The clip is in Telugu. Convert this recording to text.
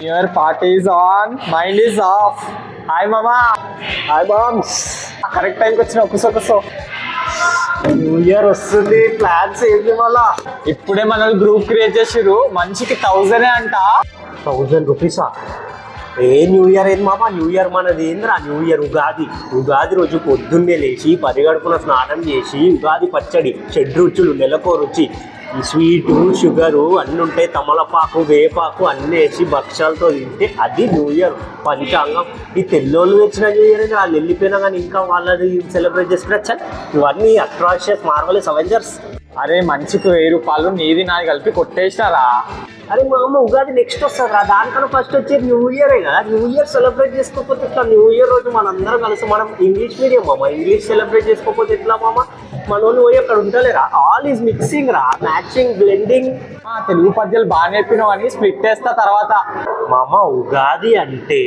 Your party is on, mind is off. Hi మామా. హాయ్ బామ్స్. కరెక్ట్ టైంకి వచ్చిన కుసో. న్యూ ఇయర్ వస్తుంది, ప్లాన్స్ ఏంటి మళ్ళా? ఇప్పుడే మన గ్రూప్ క్రియేట్ చేసిర్రు, మనిషికి 1000 అంట. 1000 రూపీసా? ఏ న్యూ ఇయర్ ఏంది మామ? న్యూ ఇయర్ మనది ఏంద్రా? న్యూ ఇయర్ ఉగాది రోజు పొద్దున్నే లేచి పరిగడుపున స్నానం చేసి ఉగాది పచ్చడి 7 రుచులు, నెలకో రుచి, ఈ స్వీటు షుగరు అన్నీ ఉంటాయి, తమలపాకు వేపాకు అన్నీ వేసి భక్ష్యాలతో తింటే అది న్యూ ఇయర్ పంచాంగం. ఈ తెల్లోళ్ళు తెచ్చిన న్యూ ఇయర్ అని వాళ్ళు వెళ్ళిపోయినా కానీ ఇంకా వాళ్ళది సెలబ్రేట్ చేసుకుని ఇవన్నీ అట్రాషియస్ మార్వలస్ అవెంజర్స్. అరే మనిషికి 1000 రూపాయలు నీది నాది కలిపి కొట్టేసినారా? అరే మా అమ్మ ఉగాది నెక్స్ట్ వస్తుంది రా, దానికన్నా ఫస్ట్ వచ్చేది న్యూ ఇయరే కదా. న్యూ ఇయర్ సెలబ్రేట్ చేసుకోకపోతే ఎట్లా? న్యూ ఇయర్ రోజు మనందరం కలిసి, మనం ఇంగ్లీష్ మీడియం మామ, ఇంగ్లీష్ సెలబ్రేట్ చేసుకోకపోతే ఎట్లా మామ? మన వాళ్ళు పోయి అక్కడ ఉంటలేరా? ఆల్ ఈజ్ మిక్సింగ్ రా, మ్యాచింగ్, బ్లెండింగ్. తెలుగు పద్యాలు బాగా నేర్పినావు అని స్ప్లిట్ చేస్తా తర్వాత. మామ ఉగాది అంటే